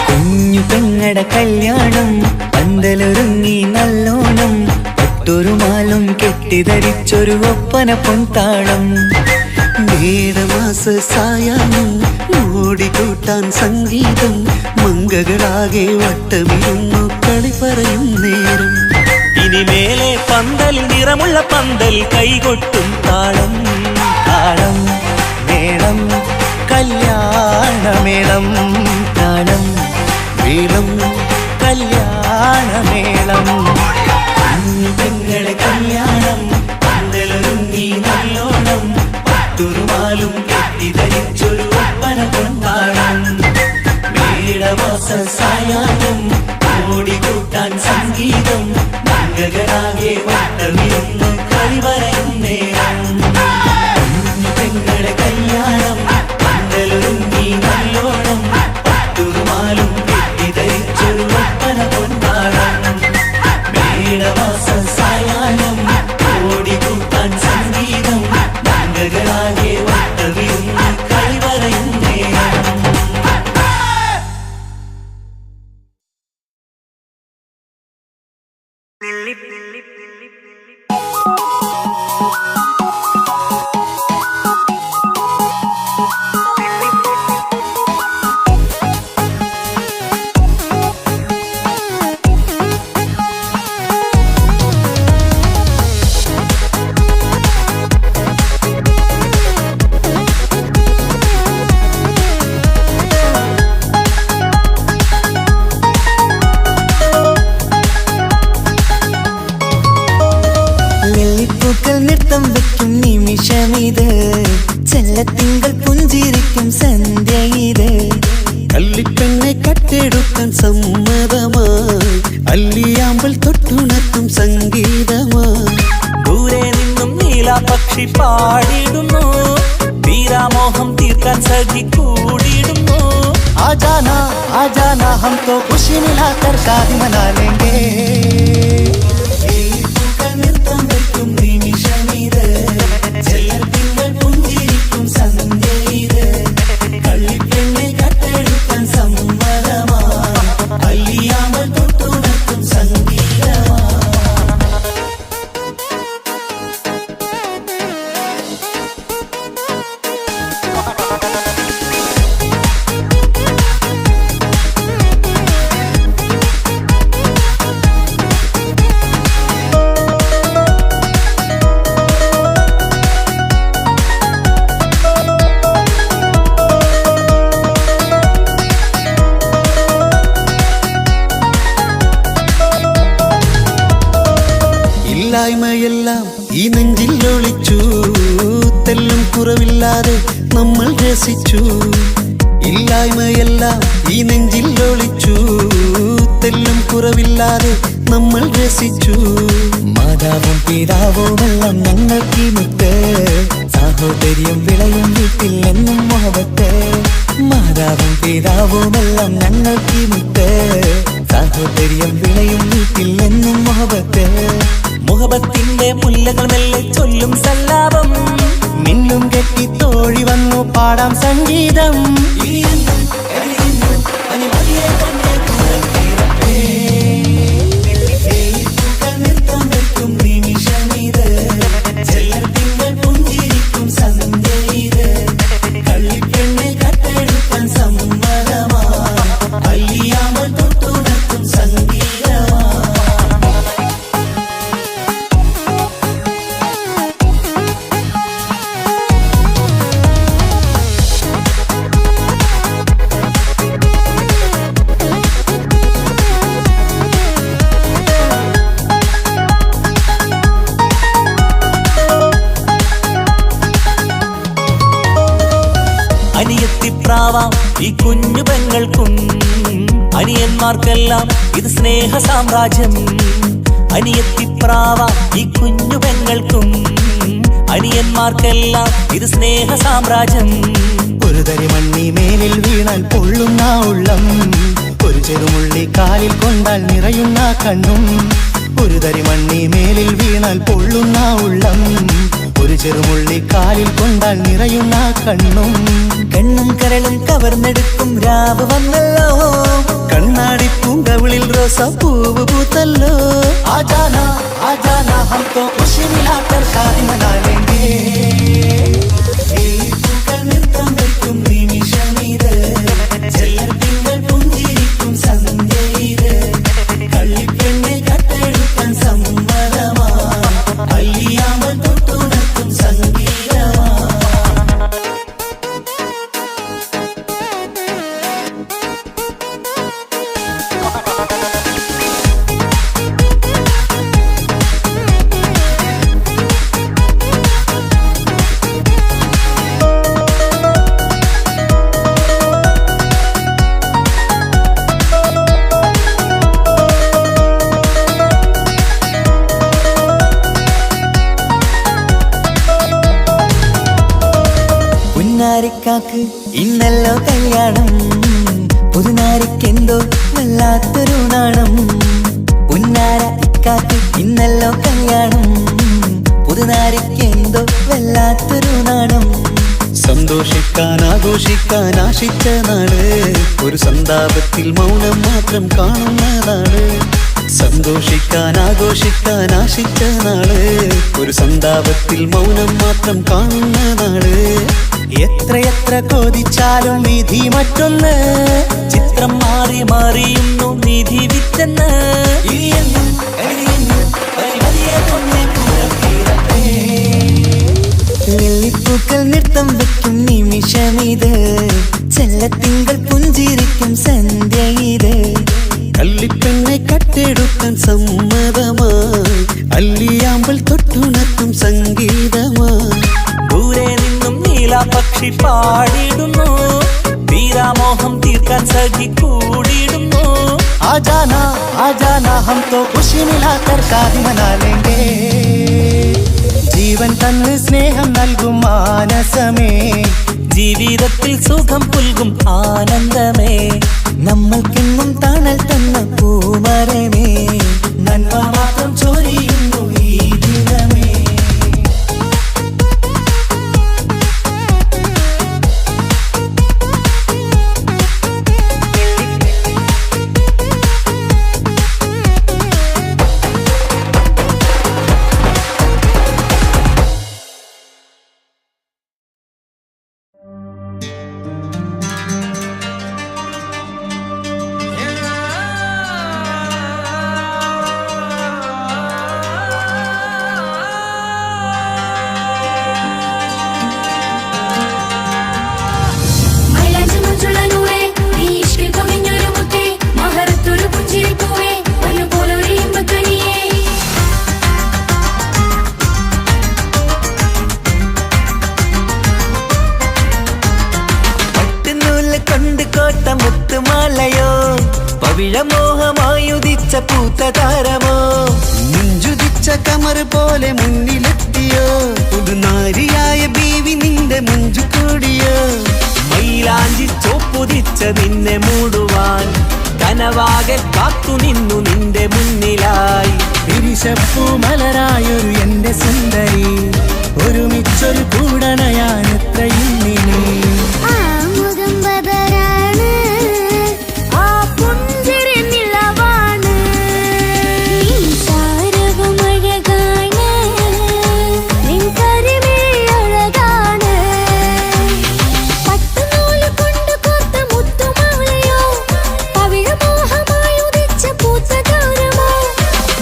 കുഞ്ഞു പെങ്ങടെ കല്യാണം പന്തലൊരുങ്ങി നല്ലോണം ഒട്ടൊരു മാലും കെട്ടിധരിച്ചൊരു ഒപ്പന പൊൻതാളം മേടമാസ സായാഹ്നം ഓടിക്കൂട്ടാൻ സംഗീതം മംഗകളാകെ വട്ടമിരുന്നു കളി പറയും നേരം ഇനിമേലെ പന്തലിൽ നിറമുള്ള പന്തൽ കൈകൊട്ടും താളം താളം മേളം കല്യാണമേളം താളം മേളം കല്യാണമേളം പെങ്ങളെ കല്യാണം പന്തലൊരുങ്ങി നല്ലോണം പട്ടുറുമാലും കെട്ടിധരിച്ചൊരു ഒപ്പന പൊൻതാളം മേടമാസ സായാഹ്നം ഓടിക്കൂട്ടാൻ സംഗീതം മംഗകളാകെ വട്ടമിരുന്നു കളി പറയും നേരം പെങ്ങളെ കല്യാണം പന്തലൊരുങ്ങി നല്ലോണം പട്ടുറുമാലും കെട്ടിധരിച്ചൊരു ഒപ്പന പൊൻതാളം മേടമാസ സായാഹ്നം ഓടിക്കൂട്ടാൻ സംഗീതം മംഗകളാകെ വട്ടമിരുന്നു കളി പറയും നേരം നെല്ലിപ്പൂക്കൾ നൃത്തം വെക്കും നിമിഷമിത് ചെല്ലത്തിങ്കൾ പുഞ്ചിരിക്കും സന്ധ്യ ഇത് കല്ലിപ്പെണ്ണെ കട്ടെടുക്കാൻ സമ്മതമായി അല്ലിയാമ്പൽ തൊട്ടുണർത്തും സംഗീതമായി ദൂരെ നിന്നും നീലാപക്ഷി പാടിടുന്നു വീരാമോഹം തീർക്കാൻ സഖി കൂടിയിടുന്നു ആജാന ആജാന ഹം തോ ഖുശി മിലാകർ ശാദി മനാ ലേംഗേ നൃത്തം വെക്കും നിമിഷമിത് ചെല്ലത്തിങ്കൾ പുഞ്ചിരിക്കും സന്ധ്യ ഇത് കള്ളിപ്പെണ്ണെ കട്ടെടുക്കാൻ സമ്മതമായി അല്ലിയാമ്പൽ തൊട്ടുണർത്തും സംഗീതമായി ഇല്ലായ്മയെല്ലാം ഈ നെഞ്ചിൽ ഒളിച്ചു തെല്ലും കുറവില്ലാതെ നമ്മൾ രസിച്ചു ഇല്ലായ്മയെല്ലാം ഈ നെഞ്ചിൽ ഒളിച്ചു തെല്ലും കുറവില്ലാതെ നമ്മൾ രസിച്ചു മാതാവും പിതാവുമെല്ലാം ഞങ്ങൾക്ക് മുത്ത് സാഹോദര്യം വിളയും വീട്ടിൽ എന്നും മുഹബത്ത് മാതാവും പിതാവുമെല്ലാം ഞങ്ങൾക്ക് മുത്ത് സാഹോദര്യം വിളയും വീട്ടിൽ എന്നും മുഹബത്ത് മുഹബത്തിന്റെ മുല്ലകൾ മെല്ലെ ചൊല്ലും സല്ലാപം മിന്നും കെട്ടി തോഴി വന്നു പാടാം സംഗീതം നൃത്തം വെക്കും നിമിഷമിത് ചെല്ലത്തിങ്കൾ പുഞ്ചിരിക്കും സന്ധ്യ ഇത് കള്ളിപ്പെണ്ണെ കട്ടെടുക്കാൻ സമ്മതമായി അല്ലിയാമ്പൽ തൊട്ടുണർത്തും സംഗീതമായി പ്രാവാം ഈ കുഞ്ഞു പെങ്ങൾക്കും. അനിയന്മാർക്കെല്ലാം ഇത് സ്നേഹ സാമ്രാജ്യം. അനിയത്തിപ്രാവാം ഈ കുഞ്ഞു പെങ്ങൾക്കും. അനിയന്മാർക്കെല്ലാം ഇത് സ്നേഹ സാമ്രാജ്യം. ഒരു തരി മണ്ണി മേലിൽ വീണാൽ പൊള്ളുന്ന ഉള്ളം, ഒരു ചെറുമുള്ളി കാലിൽ കൊണ്ടാൽ നിറയുന്ന കണ്ണും. ഒരു തരി മണ്ണി മേലിൽ വീണാൽ പൊള്ളുന്ന ഉള്ളം, ഒരു ചെറുമുള്ളി കാലിൽ കൊണ്ടാൽ നിറയുന്ന കണ്ണും. കണ്ണും കരളും കവർന്നെടുക്കും രാവ് വന്നല്ലോ. കണ്ണാടി പൂങ്കവിളിൽ റോസാപ്പൂവ് പൂത്തല്ലോ. ആജാന ആജാന ഹംകോ ഖുശി മിലാകർ ഷാദി മനാ ലേംഗേ. നൃത്തം വയ്ക്കും നിമിഷമിത്, ചെല്ലത്തിങ്കൾ പുഞ്ചിരിക്കും സന്ധ്യ ഇത്. കള്ളിപ്പെണ്ണെ കട്ടെടുക്കാൻ സമ്മതമാ, അല്ലിയാമ്പൽ തൊട്ടുണർത്തും സംഗീതമാ. പുന്നാരിക്കാക്ക് ഇന്നല്ലോ കല്യാണം. പുതുനാരിക്കെന്തോ വല്ലാത്തൊരു നാണം. പുന്നാര ഇക്കാക്ക് ഇന്നല്ലോ കല്യാണം. പുതുനാരിക്കെന്തോ വല്ലാത്തൊരു നാണം. സന്തോഷിക്കാൻ ആഘോഷിക്കാൻ ആശിച്ച നാള്, ഒരു സന്താപത്തിൽ മൗനം മാത്രം കാണുന്ന നാള്. സന്തോഷിക്കാൻ ആഘോഷിക്കാൻ ആശിച്ച നാള്, ഒരു സന്താപത്തിൽ മൗനം മാത്രം കാണുന്ന നാള്. എത്രയെത്ര കൊതിച്ചാലും വിധി മറ്റൊന്ന്. ചിത്രം മാറി മാറിയുന്നു നിധി വിറ്റെന്ന്. ഇനിയെന്നും എഴുതിയെന്നും പരിമതിയെ തൊന്നേ കൂടത്തീരത്തേ. വെള്ളിപ്പൂക്കൾ നൃത്തം വെക്കും നിമിഷമിത്, ചെല്ലത്തിങ്കൾ പുഞ്ചിരിക്കും സന്ധ്യ ഇത്. കള്ളിപ്പെണ്ണെ കട്ടെടുക്കാൻ സമ്മതമായി, അല്ലിയാമ്പൽ തൊട്ടുണർത്തും സംഗീതമായി. ദൂരെ നിന്നും നീലാപക്ഷി പാടിയിടുന്നു. തീരാമോഹം തീർക്കാൻ സഖി കൂടിയിടുന്നു. ആജാന ആജാന ഹം തോ ഖുശി മിലാകർ ഷാദി മനാ ലേംഗേ. ജീവൻ തന്ന് സ്നേഹം നൽകും മാനസമേ, ജീവിതത്തിൽ സുഖം പുൽകും ആനന്ദമേ. നമ്മൾക്കെന്നും തണൽ തന്ന പൂമരമേ, നന്മ മാത്രം ചൊരിയുന്നു ഈ ദിനമേ. മൈലാഞ്ചി മുഞ്ചുള്ള നൂറേ, നീ ഇഷ്കിൽ കവിഞ്ഞൊരു മുത്തേ, മഹറത്തൊരു പുഞ്ചിരിപ്പൂവേ, പൊന്നുപോലൊരു ഇമ്പക്കനിയേ. പട്ടുനൂല് കൊണ്ട് കോട്ട മുത്തുമാലയോ, പവിഴമോഹമായുദിച്ച പൂത്ത താരമോ. മുഞ്ചുതിച്ച കമർ പോലെ മുന്നിലെത്തിയോ, പുതുനാരിയായ ബീവി നിന്റെ മുഞ്ചു കൂടിയോ. മൈലാഞ്ചി ചോപ്പുതിച്ച നിന്നെ മൂടുവാൻ കനവാകെ കാത്തു നിന്നു നിന്റെ മുന്നിലായി. തിരിശപ്പൂ മലരായൊരു എന്റെ സുന്ദരി, ഒരുമിച്ചൊരു കൂടണയാൻ എത്രയും നീ. ആ മുഖം ബദരാണ്, ആ പുഞ്ചിരി നിലവാണ്. നീ താരവും അഴകാണ്, നിൻ കരിമിഴി അഴകാണ്. പട്ടുനൂല് കൊണ്ട് കോർത്ത മുത്തുമാലയോ, പവിഴമോഹമായി ഉദിച്ച പൂത്ത താരമോ.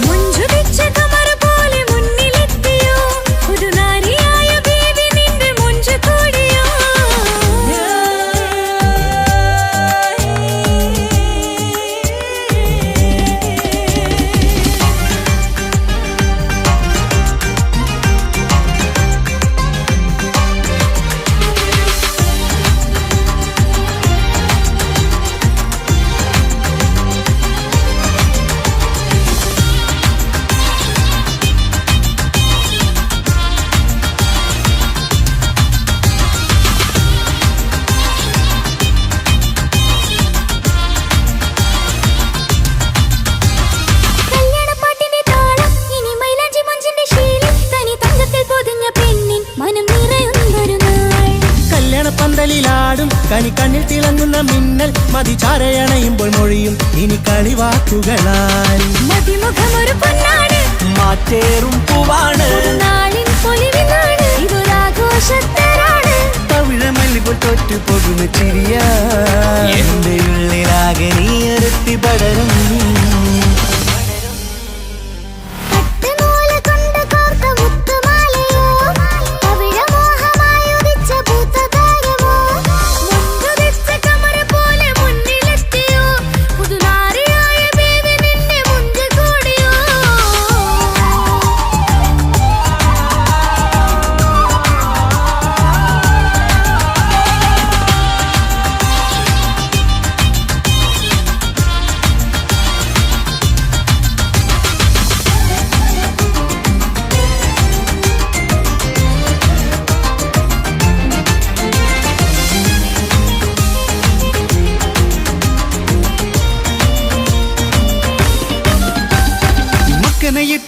മുഞ്ചുതിച്ച കമർ പോലെ മുന്നിലെത്തിയോ, പുതുനാരിയായ ബീവി നിന്റെ മുഞ്ചു കൂടി. കനിക്കണ്ണിൽ തിളങ്ങുന്ന മിന്നൽ മതി ചാരയണയുമ്പോൾ മൊഴിയും ഇനി കളിവാക്കുകളാൽ മതിമുഖമൊരു പൊന്നാണ് മാറ്റേറും പൂവാണ് നാളിൻ പൊലിവിനാണ് ഇതൊരാഘോഷത്തരാണ് പവിഴമല്ലിപ്പോൾ തോറ്റു പോകുന്ന ചിരിയ എന്റെ ഉള്ളിലാകെ നീയറുത്തി പടരും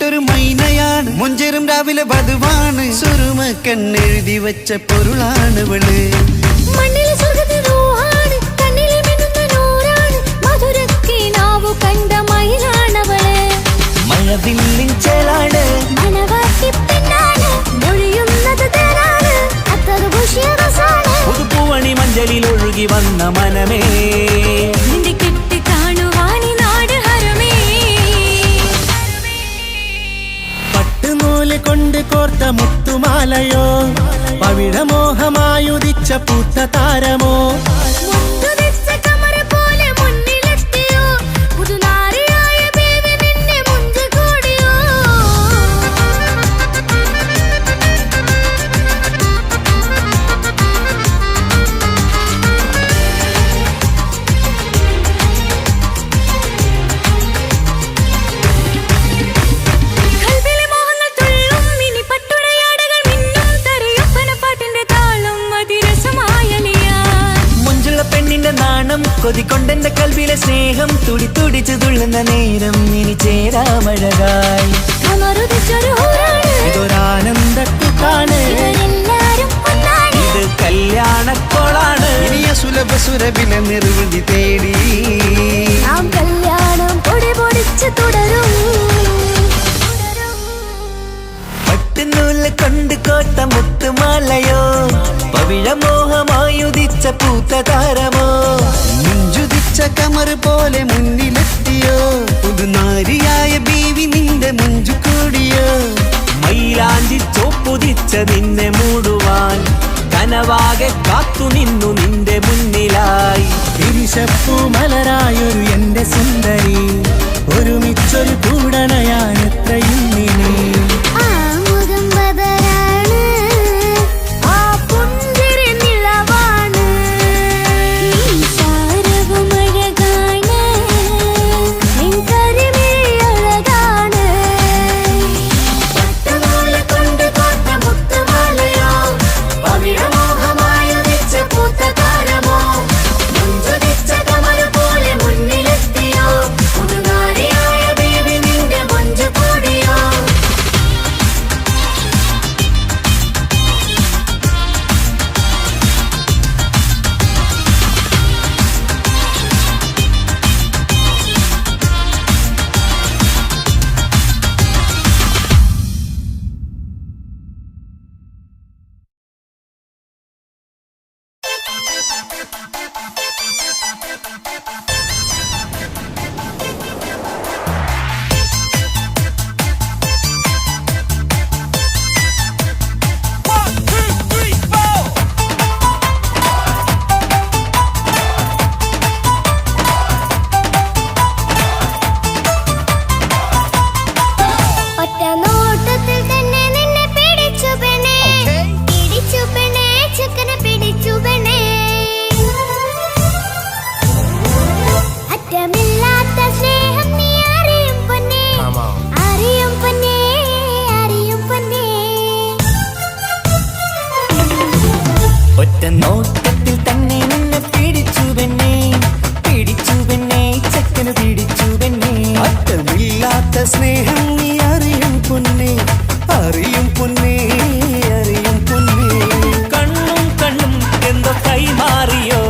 ൊരു മൈനയാണ് മുഞ്ചേറും രാവിലെ വധുവാണ് സുറുമ കണ്ണെഴുതി വെച്ച പൊരുളാണ് ഇവള് മണ്ണിലെ സ്വർഗ്ഗത്തിലൂഹാണ് കണ്ണിലെ മിന്നുന്ന നൂറാണ് മധുരക്കിനാവു കണ്ട മയിലാണവള് മഴവില്ലിൻ ചേലാണ് മണവാട്ടി പെണ്ണാണ് മൊഴിയുന്നത് തേനാണ് അത്തറ് ഭൂഷിയ രസാണ് പുതുപ്പൂവണി മഞ്ചലിൽ ഒഴുകി വന്ന മനമേ നിന്റെ കെട്ടി കാണുവാനി നാട് ഹരമേ പട്ടുനൂല് കൊണ്ട് കോർത്ത മുത്തുമാലയോ പവിഴമോഹമായുദിച്ച പൂത്ത താരമോ മുന്തുതിച്ച കമറ പോലെ മുന്നിലെത്തിയോ പുതുനാരിയായ ബേബി നിന്നെ മുഞ്ചു കൂടിയോ കൽവിലെ മോഹങ്ങൾ തുള്ളും ഇനി പട്ടുടയാടകൾ മിന്നും തരയൊപ്പന പാട്ടിന്റെ താളം അതിരസമായലിയാ മുഞ്ചുള്ള പെണ്ണിന്റെ നാണം കൊതിക്കൊണ്ടെന്റെ കൽവിലെ സ്നേഹം തുടി തുടിച്ചു തുള്ളുന്ന നേരം ഇനി ചേരാമഴകായി കമറുദിച്ചൊരു ഹൂറാണ് ഇതൊരാനന്ദക്കുട്ടാണ് ഇവരെല്ലാരും ഒന്നാണ് ഇത് കല്യാണക്കോളാണ് ഇനിയ സുലഭ സുരഭിലെ നിർവൃതി തേടി നാം കല്യാണം പൊടി പൊടിച്ച് തുടരും പട്ടുനൂല് കൊണ്ട് കോട്ട മുത്തുമാലയോ പവിഴമോഹമായുദിച്ച പൂത്ത താരമോ മുഞ്ചുദിച്ച കമറ് പോലെ മുന്നിലെത്തിയോ പുതുനാരിയായ ബീവി നിന്റെ മുഞ്ചു കൂടിയോ മൈലാഞ്ചി ചോപ്പുതിച്ച നിന്നെ മൂടുവാൻ കനവാകെ കാത്തു നിന്നു നിന്റെ മുന്നിലായി തിരിശപ്പൂ മലരായൊരു എന്റെ സുന്ദരി ഒരുമിച്ചൊരു കൂടണയാൻ എത്രയും നിനി ആ മുഖം ബദരാണ് ആ പുഞ്ചിരി നിലവാണ് ഈ സാരവും അഴകാണ് നിൻ കരിമിഴി അഴകാണ് പട്ടുനൂല് കൊണ്ട് കോർത്ത മുത്തുമാലയോ പവിഴമോഹമായുദിച്ച പൂത്ത താരമോ മുഞ്ചുദിച്ച കമല പോലെ മുന്നിലെത്തിയോ പുതുനാരിയായ ബേബി നിന്റെ മുഞ്ചു കൂടിയോ ഒറ്റ നോട്ടത്തിൽ തന്നെ നിന്നെ പിടിച്ചു പെണ്ണേ ചക്കനെ പിടിച്ചു പെണ്ണേ അറ്റമില്ലാത്ത സ്നേഹം നീ അറിയും പൊന്നേ അറിയും പൊന്നേ അറിയും പൊന്നേ ഒറ്റ നോട്ടത്തിൽ തന്നെ നിന്നെ പിടിച്ചു പെണ്ണേ ചക്കന് പിടിച്ചു പെണ്ണേ അറ്റമില്ലാത്ത സ്നേഹം നീ അറിയും പൊന്നേ അറിയും പൊന്നേ അറിയും പൊന്നേ കണ്ണും എന്തോ കൈമാറിയോ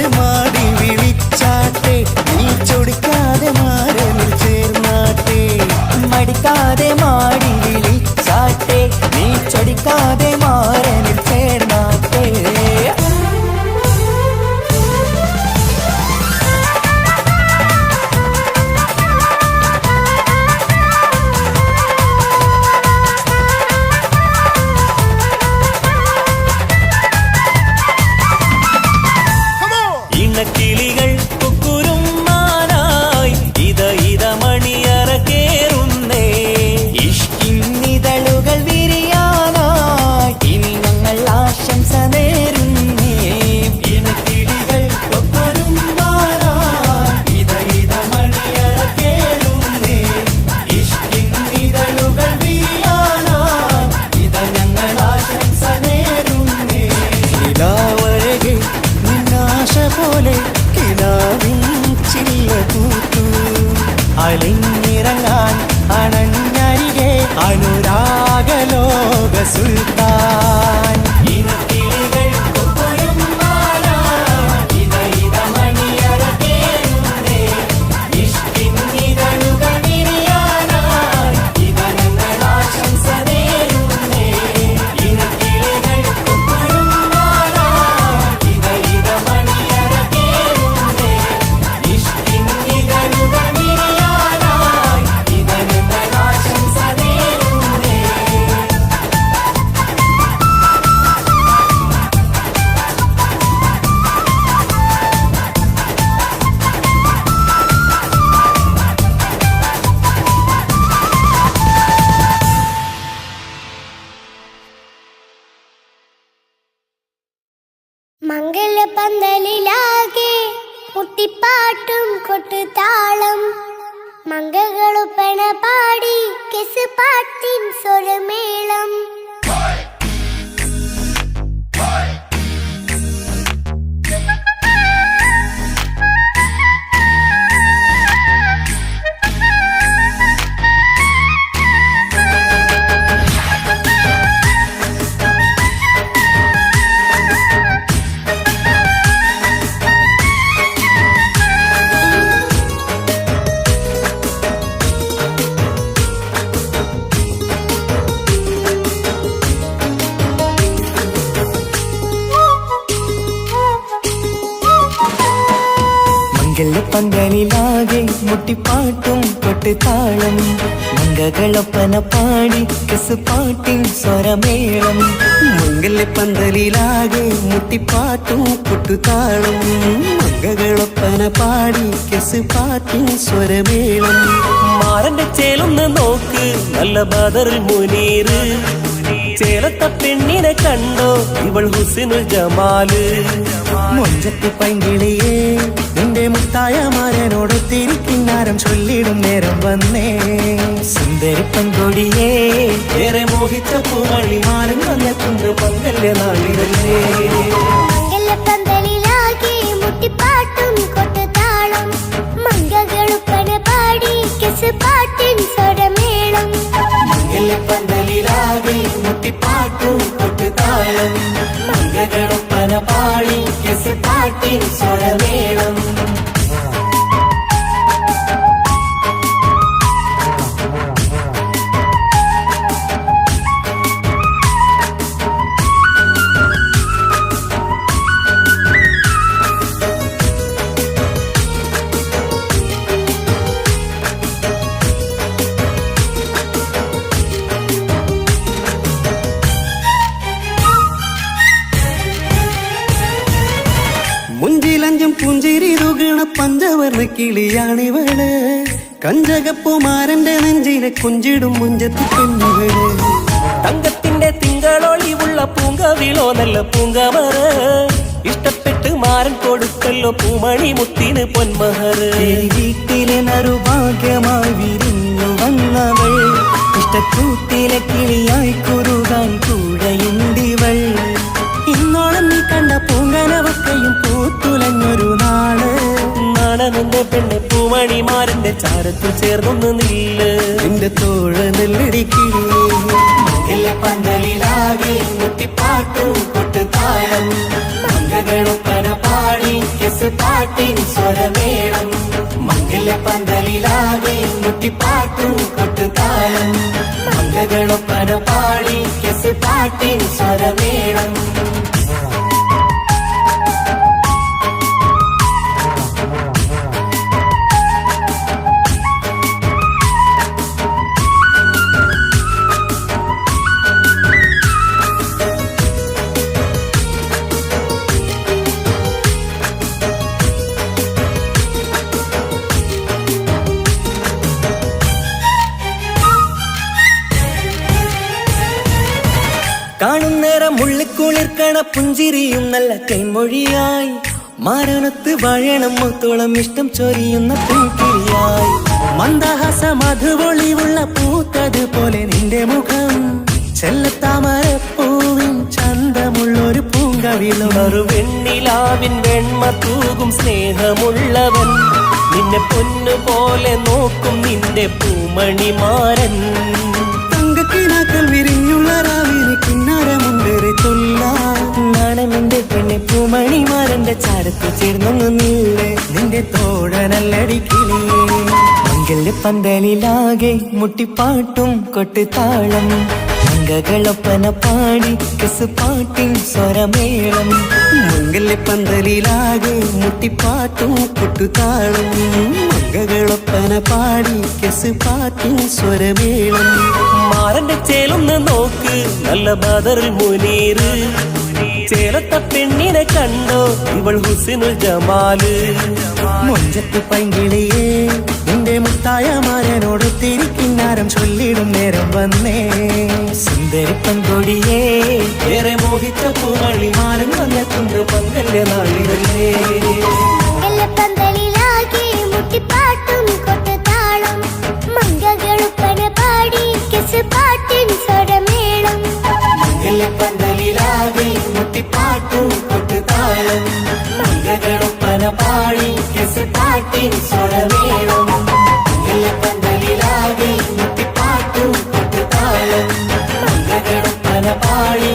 ചൊടിക്കാതെ മാടി വിളിച്ചാട്ടെ നീ ചൊടിക്കാതെ മാറിൽ ചേർന്നാട്ടെ മടിക്കാതെ മാടി വിളിച്ചാട്ടെ നീ ചൊടിക്കാതെ മാറിൽ ചേർന്നാട്ടെ കിളികൾ കുക്കുരുമാനായി ഇത മണിയറ കേറുന്നേ ഇഷ്കിന്നിതളുകൾ വിരിയാനായി ഇനി ഞങ്ങൾ ആശംസ നേരുന്നേ കിളികൾ കുക്കുരുമാനായി ഇത മണിയറ കേറുന്നേ ഇഷ്കിന്നിതളുകൾ വീഴാനായി ഇത ഞങ്ങൾ ആശംസ നേരുന്നേ നിലാവഴകെ നിന്നാശ പോലെ കിനാവിൻ ചില്ല കൂത്തു അലിഞ്ഞിറങ്ങാൻ അണഞ്ഞരികെ അനുരാഗലോക സുൽത്താൻ കിളികൾ കുക്കുരുമാനായി ഇത മണിയറ കേറുന്നേ ഇഷ്കിന്നിതളുകൾ വിരിയാനായി ഇത ഞങ്ങൾ ആശംസ നേരുന്നേ കിളികൾ കുക്കുരുമാനായി ഇത മണിയറ കേറുന്നേ ഇഷ്കിന്നിതളുകൾ വിരിയാനായി ഇത ഞങ്ങൾ ആശംസ നേരുന്നേ മംഗലപന്തലിലാകെ മുട്ടിപ്പാട്ടും കൊട്ടുതാളം മംഗകളുപ്പണ പാടി കെസ് പാട്ടിൻ സ്വരമേളം പന്തലിലാകെ മുട്ടിപ്പാട്ടും കൊട്ടുതാളം മംഗകളൊപ്പന പാടി കെസ് പാട്ടിൻ സ്വരമേളം മംഗല്യപ്പന്തലിലാകെ മുട്ടിപ്പാട്ടും കൊട്ടുതാളം മംഗകളൊപ്പന പാടി കെസ് പാട്ടിൻ സ്വരമേളം മാറന്റെ ചേലൊന്ന് നോക്ക് നല്ല ബദറുൽ മുനീറ് ചേലത്ത പെണ്ണിനെ കണ്ടോ ഇവൾ ഹുസ്നുൽ ജമാല് മൊഞ്ചത്തി പൈങ്കിളിയേ നിന്റെ മുത്തായ മാരനോട് തിരിക്കിന്നാരം ചൊല്ലിടും നേരം വന്നേ സുന്ദരി പെൺകൊടിയേ ഏറെ മോഹിച്ച പൂമണി മാരൻ വന്നെത്തുന്ന മംഗല്യ നാളിതല്ലേ മംഗലപന്തലിലാകെ മുട്ടിപ്പാട്ടും കൊട്ടുതാളം മംഗകളുപ്പന പാടി കെസ് പാട്ടിൻ സ്വരമേളം മംഗല്യപ്പന്തലിലാകെ മുട്ടിപ്പാട്ടും കൊട്ടുതാളം മംഗളൊപ്പന പാടി കെസ് പാട്ടിൻ സ്വരമേളം മുഞ്ചിലഞ്ചും പുഞ്ചിരി തുകണ പഞ്ചവർണ്ണ കിളിയാണിവള് കഞ്ചകപ്പുമാരന്റെ നെഞ്ചിലെ കുഞ്ചിടും മുഞ്ചത്തി പെണ്ണുകള് തങ്കത്തിന്റെ തിങ്കളൊളിവുള്ള പൂങ്കവിളോ നല്ല പൂങ്കമറ ഇഷ്ടപ്പെട്ട് മാരൻ കൊടുക്കല്ലോ പൂമണി മുത്തിന് പൊന്മഹറ് വീട്ടിലെ നറുഭാഗ്യമായി വിരിഞ്ഞു വന്നവൾ ഇഷ്ടക്കൂട്ടിലെ കിളിയായി കുറുകാൻ കൂടെയുണ്ടിവൾ ഇന്നോളം നീ കണ്ട പൂങ്കനവക്കയും പൂത്തുലഞ്ഞൊരു നാള് നാണനന്റെ പെണ്ണെ പൂമണിമാരന്റെ ചാരത്തിൽ ചേർന്നൊന്ന് നില്ല് നിന്റെ തോഴ നെല്ലടിക്കില്ലേ പന്തലിലാകെ മുട്ടിപ്പാട്ടും കൊട്ടുതാളം മംഗളൊപ്പന പാടി കെസ് പാട്ടിൻ സ്വരമേളം മംഗല്യപ്പന്തലിലാകെ മുട്ടിപ്പാട്ടും കൊട്ടുതാളം മംഗളൊപ്പന പാടി കെസ് പാട്ടിൻ സ്വരമേളം കാണുന്നേരം ഉള്ളിക്കുളിർക്കണ പുഞ്ചിരിയും നല്ല കൈമൊഴിയായി മാരണത്ത് വാഴണം മുത്തോളം ഇഷ്ടം ചൊരിയുന്ന പൂക്കിരിയായി മന്ദഹാസ മധുപൊളിവുള്ള പൂത്തതുപോലെ നിന്റെ മുഖം ചെല്ലത്താമരപ്പൂവിൻ ചന്തമുള്ളൊരു പൂങ്കവിളും ഒരു വെണ്ണിലാവിൻ വെണ്മ തൂകും സ്നേഹമുള്ളവൻ നിന്നെ പൊന്നുപോലെ നോക്കും നിന്റെ പൂമണിമാരൻ തങ്കക്കിനാക്കൾ വിരിഞ്ഞുള്ള രാവിലെ കിന്നാരമുണ്ടേറെ നാണമെന്റെ പെണ്ണെ പൂമണിമാരന്റെ ചാരത്ത് ചേർന്നൊന്നു നീളെ നിന്റെ തോഴനല്ലടിക്കിളേ മംഗല്യപ്പന്തലിലാകെ മുട്ടിപ്പാട്ടും കൊട്ടുതാളം മംഗളൊപ്പന പാടി കെസ് പാട്ടിൻ സ്വരമേളം മംഗല്യപ്പന്തലിലാകെ മുട്ടിപ്പാട്ടും കൊട്ടുതാളം മംഗളൊപ്പന പാടി കെസ് പാട്ടിൻ സ്വരമേളം മാറന്റെ ചേലൊന്ന് നോക്ക് നല്ല ബദറിൽ മുനീറ് ചേലത്ത പെണ്ണിനെ കണ്ടോ ഇവൾ ഹുസിനുൽ ജമാല് മൊഞ്ചത്ത് പൈങ്കിളിയേ നിന്റെ മുത്തായ മാരനോട് തിരിക്കിന്നാരം ചൊല്ലിടും നേരം വന്നേ സുന്ദരി പങ്കൊടിയേ ഏറെ മോഹിച്ച പൂവളി മാരൻ വന്നെത്തുണ്ട് മംഗല്യ നാളിതല്ലേ മംഗല്യപ്പന്തലിലാകെ മുട്ടിപ്പാട്ടും കൊട്ടുതാളം മംഗളൊപ്പന പാടി കെസ് പാട്ടിൻ സ്വരമേളം മംഗല്യപ്പന്തലിലാകെ മുട്ടിപ്പാട്ടും കൊട്ടുതാളം മംഗളൊപ്പന പാടി കെസ് പാട്ടിൻ സ്വരമേളം മംഗല്യപ്പന്തലിലാകെ മുട്ടിപ്പാട്ടും കൊട്ടുതാളം മംഗളൊപ്പന പാടി